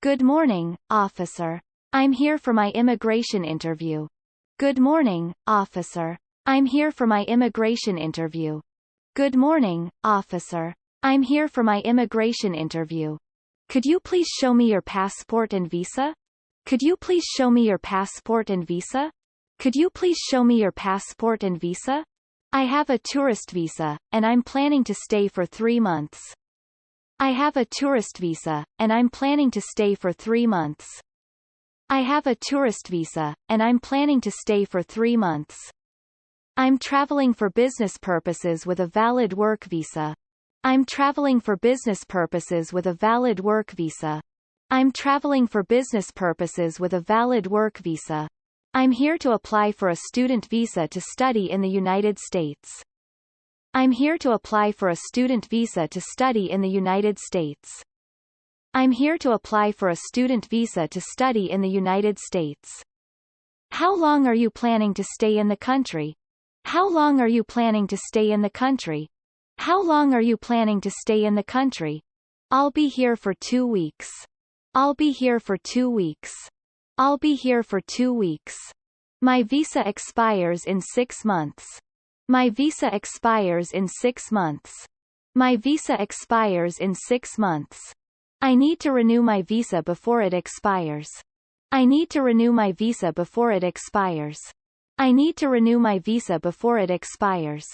Good morning, officer. I'm here for my immigration interview. Good morning, officer. I'm here for my immigration interview. Good morning, officer. I'm here for my immigration interview. Could you please show me your passport and visa? Could you please show me your passport and visa? Could you please show me your passport and visa? I have a tourist visa, and I'm planning to stay for 3 months. I have a tourist visa, and I'm planning to stay for 3 months. I have a tourist visa, and I'm planning to stay for 3 months. I'm traveling for business purposes with a valid work visa. I'm traveling for business purposes with a valid work visa. I'm traveling for business purposes with a valid work visa. I'm here to apply for a student visa to study in the United States. I'm here to apply for a student visa to study in the United States. I'm here to apply for a student visa to study in the United States. How long are you planning to stay in the country? How long are you planning to stay in the country? How long are you planning to stay in the country? I'll be here for 2 weeks. I'll be here for 2 weeks. I'll be here for 2 weeks. My visa expires in 6 months. My visa expires in 6 months. My visa expires in 6 months. I need to renew my visa before it expires. I need to renew my visa before it expires. I need to renew my visa before it expires.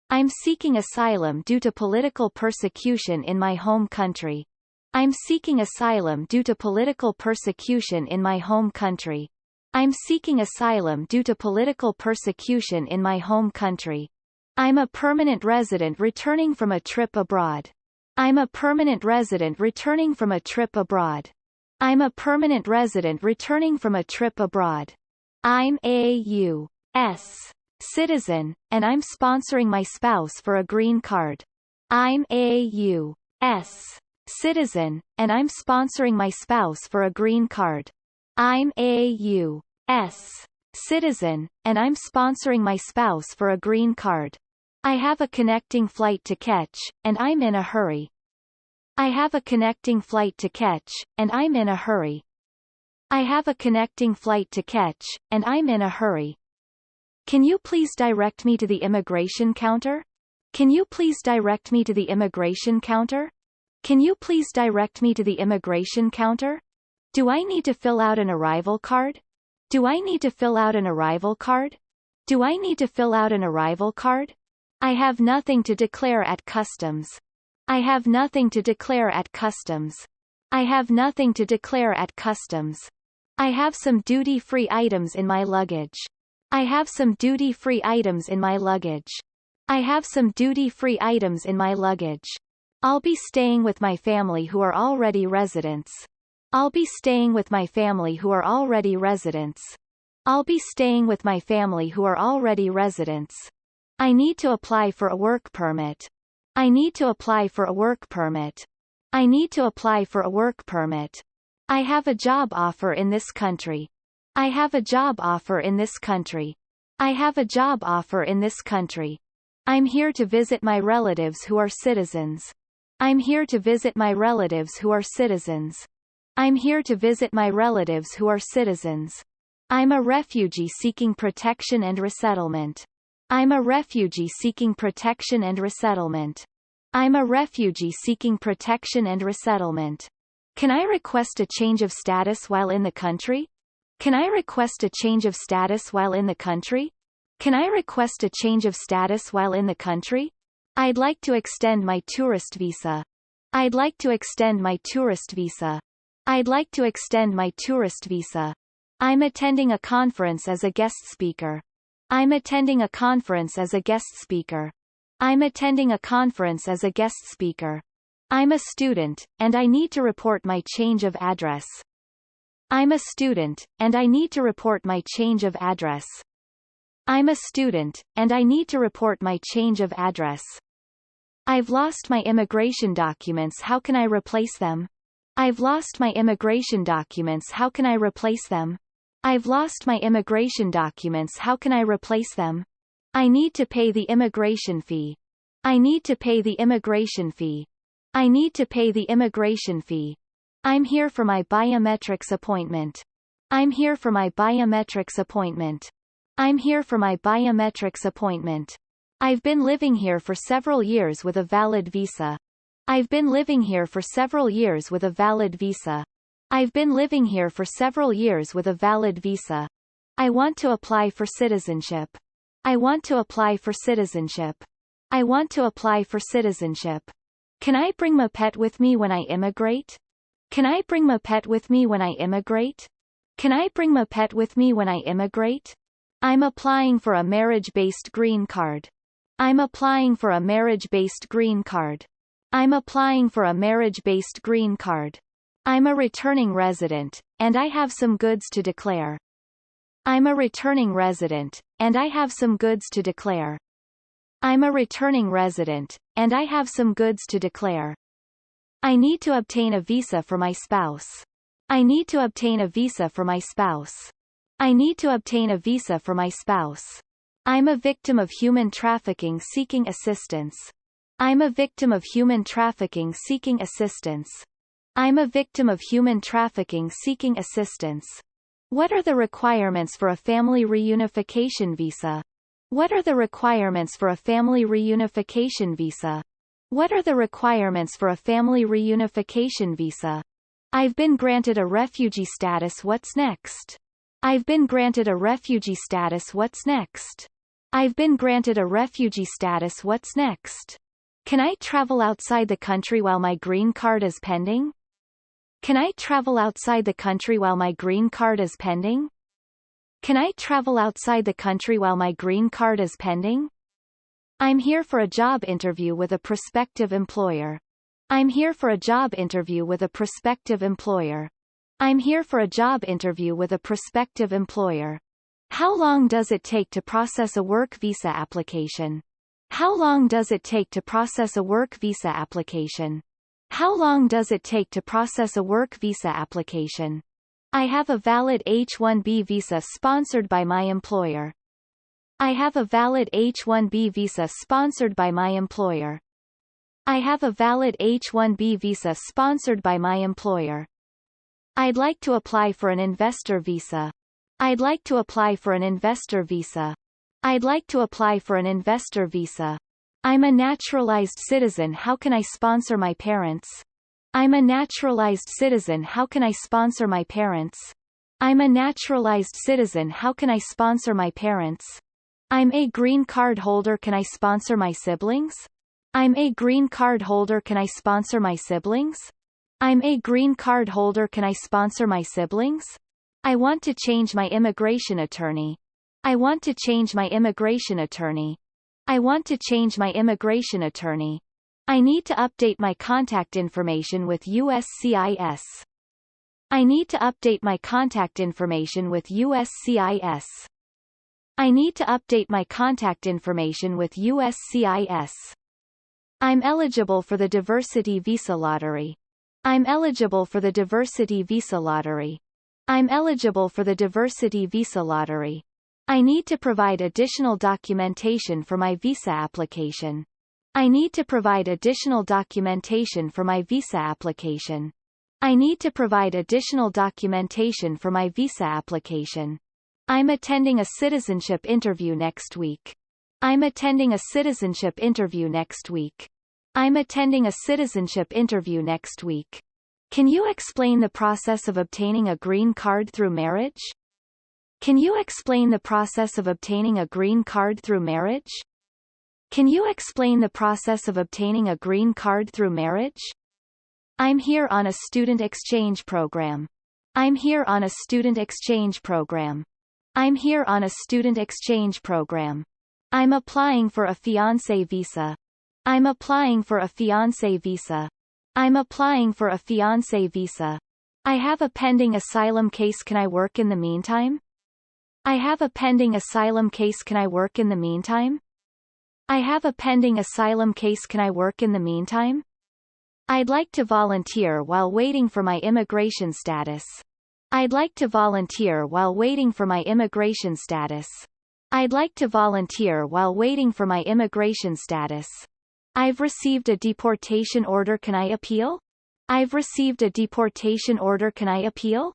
I'm seeking asylum due to political persecution in my home country. I'm seeking asylum due to political persecution in my home country. I'm seeking asylum due to political persecution in my home country. I'm a permanent resident returning from a trip abroad. I'm a permanent resident returning from a trip abroad. I'm a permanent resident returning from a trip abroad. I'm a U.S. citizen, and I'm sponsoring my spouse for a green card. I'm a U.S. citizen, and I'm sponsoring my spouse for a green card. I'm a U.S. citizen, and I'm sponsoring my spouse for a green card. I have a connecting flight to catch, and I'm in a hurry. I have a connecting flight to catch, and I'm in a hurry. I have a connecting flight to catch, and I'm in a hurry. Can you please direct me to the immigration counter? Can you please direct me to the immigration counter? Can you please direct me to the immigration counter? Do I need to fill out an arrival card? Do I need to fill out an arrival card? Do I need to fill out an arrival card? I have nothing to declare at customs. I have nothing to declare at customs. I have nothing to declare at customs. I have some duty-free items in my luggage. I have some duty-free items in my luggage. I have some duty-free items in my luggage. I'll be staying with my family who are already residents. I'll be staying with my family who are already residents. I'll be staying with my family who are already residents. I need to apply for a work permit. I need to apply for a work permit. I need to apply for a work permit. I have a job offer in this country. I have a job offer in this country. I have a job offer in this country. I'm here to visit my relatives who are citizens. I'm here to visit my relatives who are citizens. I'm here to visit my relatives who are citizens. I'm a refugee seeking protection and resettlement. I'm a refugee seeking protection and resettlement. I'm a refugee seeking protection and resettlement. Can I request a change of status while in the country? Can I request a change of status while in the country? Can I request a change of status while in the country? I'd like to extend my tourist visa. I'd like to extend my tourist visa. I'd like to extend my tourist visa. I'm attending a conference as a guest speaker. I'm attending a conference as a guest speaker. I'm attending a conference as a guest speaker. I'm a student, and I need to report my change of address. I'm a student, and I need to report my change of address. I'm a student, and I need to report my change of address. I've lost my immigration documents. How can I replace them? I've lost my immigration documents. How can I replace them? I've lost my immigration documents. How can I replace them? I need to pay the immigration fee. I need to pay the immigration fee. I need to pay the immigration fee. I'm here for my biometrics appointment. I'm here for my biometrics appointment. I'm here for my biometrics appointment. I've been living here for several years with a valid visa. I've been living here for several years with a valid visa. I've been living here for several years with a valid visa. I want to apply for citizenship. I want to apply for citizenship. I want to apply for citizenship. Can I bring my pet with me when I immigrate? Can I bring my pet with me when I immigrate? Can I bring my pet with me when I immigrate? I'm applying for a marriage-based green card. I'm applying for a marriage-based green card. I'm applying for a marriage-based green card. I'm a returning resident, and I have some goods to declare. I'm a returning resident, and I have some goods to declare. I'm a returning resident, and I have some goods to declare. I need to obtain a visa for my spouse. I need to obtain a visa for my spouse. I need to obtain a visa for my spouse. I'm a victim of human trafficking seeking assistance. I'm a victim of human trafficking seeking assistance. I'm a victim of human trafficking seeking assistance. What are the requirements for a family reunification visa? What are the requirements for a family reunification visa? What are the requirements for a family reunification visa? I've been granted a refugee status. What's next? I've been granted a refugee status. What's next? I've been granted a refugee status. What's next? Can I travel outside the country while my green card is pending? Can I travel outside the country while my green card is pending? Can I travel outside the country while my green card is pending? I'm here for a job interview with a prospective employer. I'm here for a job interview with a prospective employer. I'm here for a job interview with a prospective employer. How long does it take to process a work visa application? How long does it take to process a work visa application? How long does it take to process a work visa application? I have a valid H-1B visa sponsored by my employer. I have a valid H-1B visa sponsored by my employer. I have a valid H-1B visa sponsored by my employer. I'd like to apply for an investor visa. I'd like to apply for an investor visa. I'd like to apply for an investor visa. I'm a naturalized citizen. How can I sponsor my parents? I'm a naturalized citizen. How can I sponsor my parents? I'm a naturalized citizen. How can I sponsor my parents? I'm a green card holder. Can I sponsor my siblings? I'm a green card holder. Can I sponsor my siblings? I'm a green card holder. Can I sponsor my siblings? I want to change my immigration attorney. I want to change my immigration attorney. I want to change my immigration attorney. I need to update my contact information with USCIS. I need to update my contact information with USCIS. I need to update my contact information with USCIS. I'm eligible for the diversity visa lottery. I'm eligible for the diversity visa lottery. I'm eligible for the diversity visa lottery. I need to provide additional documentation for my visa application. I need to provide additional documentation for my visa application. I need to provide additional documentation for my visa application. I'm attending a citizenship interview next week. I'm attending a citizenship interview next week. I'm attending a citizenship interview next week. Can you explain the process of obtaining a green card through marriage? Can you explain the process of obtaining a green card through marriage? Can you explain the process of obtaining a green card through marriage? I'm here on a student exchange program. I'm here on a student exchange program. I'm here on a student exchange program. I'm applying for a fiancé visa. I'm applying for a fiancé visa. I'm applying for a fiancé visa. I have a pending asylum case. Can I work in the meantime? I have a pending asylum case. Can I work in the meantime? I have a pending asylum case. Can I work in the meantime? I'd like to volunteer while waiting for my immigration status. I'd like to volunteer while waiting for my immigration status. I'd like to volunteer while waiting for my immigration status. I've received a deportation order. Can I appeal? I've received a deportation order. Can I appeal?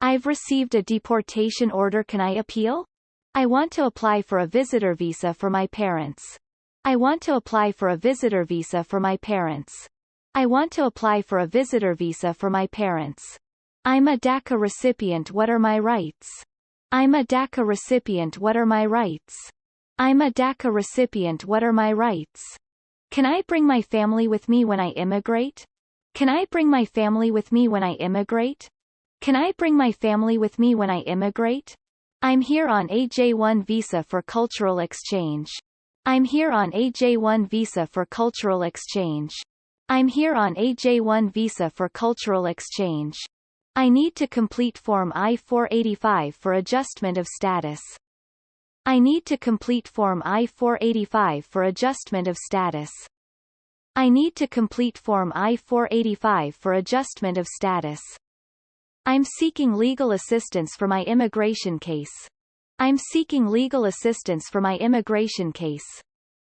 I've received a deportation order. Can I appeal? I want to apply for a visitor visa for my parents. I want to apply for a visitor visa for my parents. I want to apply for a visitor visa for my parents. I'm a DACA recipient. What are my rights? I'm a DACA recipient. What are my rights? I'm a DACA recipient. What are my rights? Can I bring my family with me when I immigrate? Can I bring my family with me when I immigrate? Can I bring my family with me when I immigrate? I'm here on a J1 visa for cultural exchange. I'm here on a J1 visa for cultural exchange. I'm here on a J1 visa for cultural exchange. I need to complete Form I-485 for adjustment of status. I need to complete Form I-485 for adjustment of status. I need to complete Form I-485 for adjustment of status. I'm seeking legal assistance for my immigration case. I'm seeking legal assistance for my immigration case.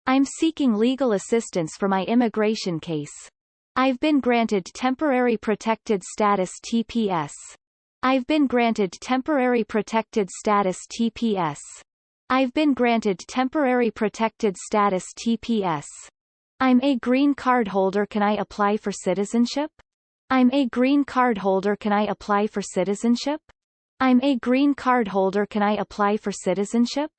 I'm seeking legal assistance for my immigration case. I've been granted temporary protected status TPS. I've been granted temporary protected status TPS. I've been granted temporary protected status TPS. I'm a green card holder. Can I apply for citizenship? I'm a green card holder. Can I apply for citizenship? I'm a green card holder. Can I apply for citizenship?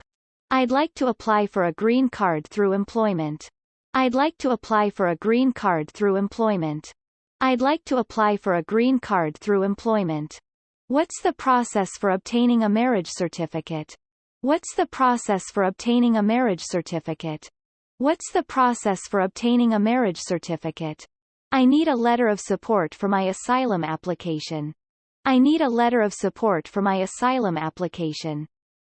I'd like to apply for a green card through employment. I'd like to apply for a green card through employment. I'd like to apply for a green card through employment. What's the process for obtaining a marriage certificate? What's the process for obtaining a marriage certificate? What's the process for obtaining a marriage certificate? I need a letter of support for my asylum application. I need a letter of support for my asylum application.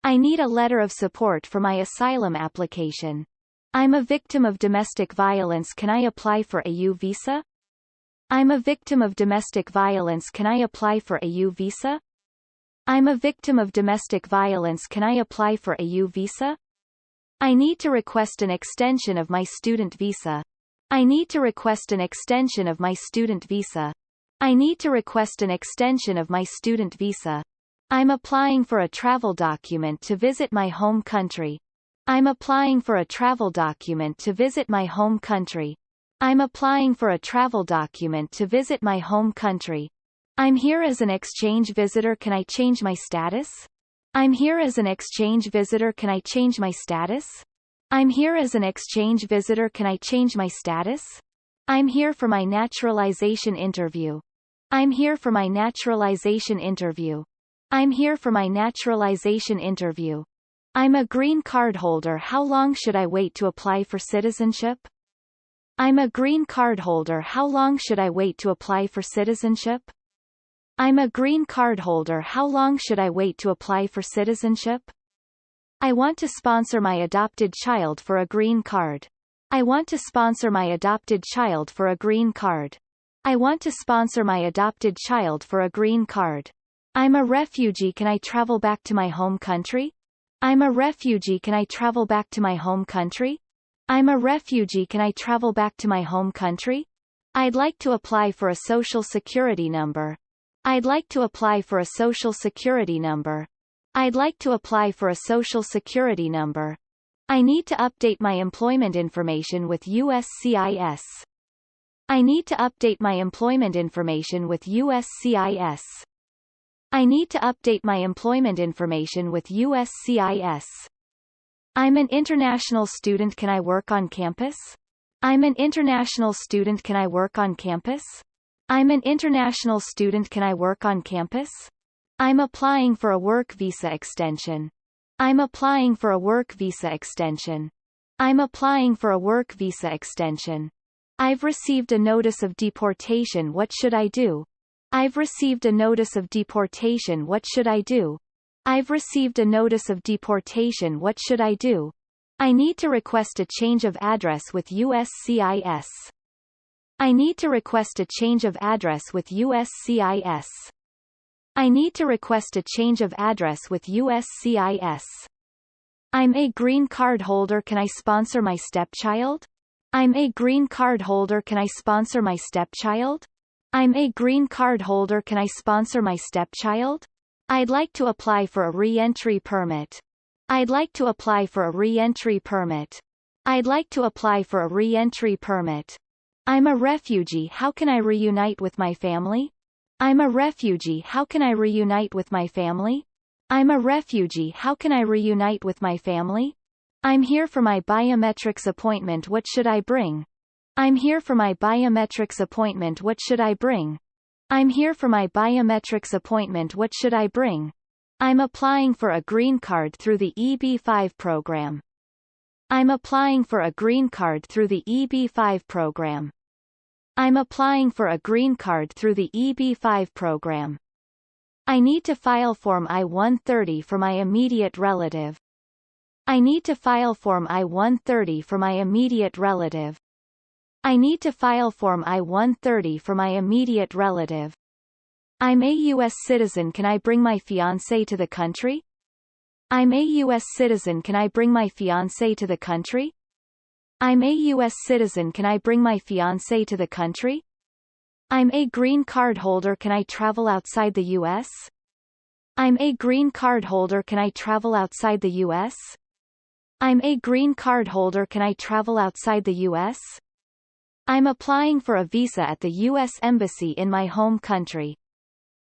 I need a letter of support for my asylum application. I'm a victim of domestic violence. Can I apply for a U visa? I'm a victim of domestic violence. Can I apply for a U visa? I'm a victim of domestic violence. Can I apply for a U visa? I need to request an extension of my student visa. I need to request an extension of my student visa. I need to request an extension of my student visa. I'm applying for a travel document to visit my home country. I'm applying for a travel document to visit my home country. I'm applying for a travel document to visit my home country. I'm here as an exchange visitor. Can I change my status? I'm here as an exchange visitor. Can I change my status? I'm here as an exchange visitor. Can I change my status? I'm here for my naturalization interview. I'm here for my naturalization interview. I'm here for my naturalization interview. I'm a green card holder. How long should I wait to apply for citizenship? I'm a green card holder. How long should I wait to apply for citizenship? I'm a green card holder. How long should I wait to apply for citizenship? I want to sponsor my adopted child for a green card. I want to sponsor my adopted child for a green card. I want to sponsor my adopted child for a green card. I'm a refugee. Can I travel back to my home country? I'm a refugee. Can I travel back to my home country? I'm a refugee. Can I travel back to my home country? I'd like to apply for a social security number. I'd like to apply for a social security number. I'd like to apply for a social security number. I need to update my employment information with USCIS. I need to update my employment information with USCIS. I need to update my employment information with USCIS. I'm an international student. Can I work on campus? I'm an international student. Can I work on campus? I'm an international student. Can I work on campus? I'm applying for a work visa extension. I'm applying for a work visa extension. I'm applying for a work visa extension. I've received a notice of deportation. What should I do? I've received a notice of deportation. What should I do? I've received a notice of deportation. What should I do? I need to request a change of address with USCIS. I need to request a change of address with USCIS. I need to request a change of address with USCIS. I'm a green card holder. Can I sponsor my stepchild? I'm a green card holder. Can I sponsor my stepchild? I'm a green card holder. Can I sponsor my stepchild? I'd like to apply for a re-entry permit. I'd like to apply for a re-entry permit. I'd like to apply for a re-entry permit. I'm a refugee. How can I reunite with my family? I'm a refugee. How can I reunite with my family? I'm a refugee. How can I reunite with my family? I'm here for my biometrics appointment. What should I bring? I'm here for my biometrics appointment. What should I bring? I'm here for my biometrics appointment. What should I bring? I'm applying for a green card through the EB-5 program. I'm applying for a green card through the EB-5 program. I'm applying for a green card through the EB-5 program. I need to file Form I-130 for my immediate relative. I need to file Form I-130 for my immediate relative. I need to file Form I-130 for my immediate relative. I'm a U.S. citizen. Can I bring my fiancé to the country? I'm a U.S. citizen. Can I bring my fiancé to the country? I'm a U.S. citizen. Can I bring my fiancé to the country? I'm a green card holder. Can I travel outside the U.S.? I'm a green card holder. Can I travel outside the U.S.? I'm a green card holder. Can I travel outside the U.S.? I'm applying for a visa at the U.S. Embassy in my home country.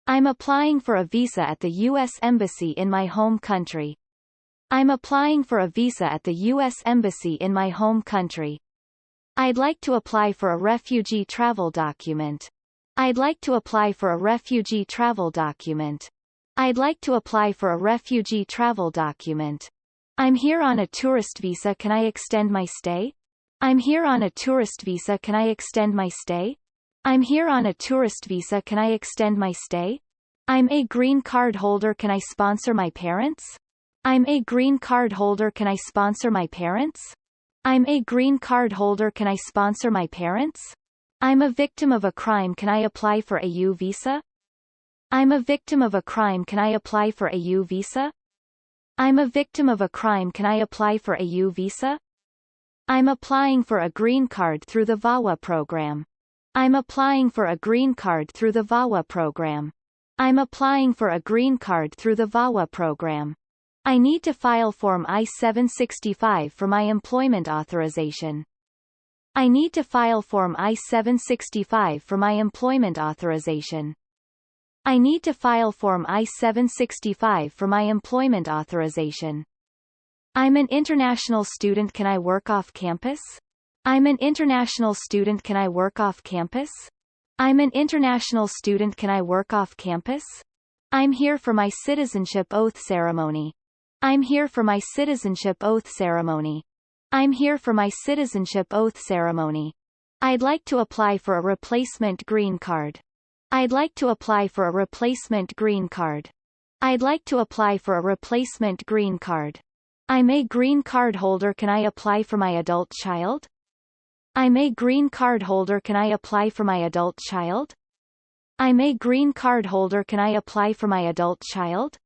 I'm applying for a visa at the U.S. Embassy in my home country. I'm applying for a visa at the U.S. Embassy in my home country. I'd like to apply for a refugee travel document. I'd like to apply for a refugee travel document. I'd like to apply for a refugee travel document. I'm here on a tourist visa. Can I extend my stay? I'm here on a tourist visa. Can I extend my stay? I'm here on a tourist visa. Can I extend my stay? I'm a green card holder. Can I sponsor my parents? I'm a green card holder. Can I sponsor my parents? I'm a green card holder. Can I sponsor my parents? I'm a victim of a crime. Can I apply for a U visa? I'm a victim of a crime. Can I apply for a U visa? I'm a victim of a crime. Can I apply for a U visa? I'm applying for a green card through the VAWA program. I'm applying for a green card through the VAWA program. I'm applying for a green card through the VAWA program. I need to file Form I-765 for my employment authorization. I need to file Form I-765 for my employment authorization. I need to file Form I-765 for my employment authorization. I'm an international student. Can I work off campus? I'm an international student. Can I work off campus? I'm an international student. Can I work off campus? I'm here for my citizenship oath ceremony. I'm here for my citizenship oath ceremony. I'm here for my citizenship oath ceremony. I'd like to apply for a replacement green card. I'd like to apply for a replacement green card. I'd like to apply for a replacement green card. I'm a green card holder. Can I apply for my adult child? I'm a green card holder. Can I apply for my adult child? I'm a green card holder. Can I apply for my adult child?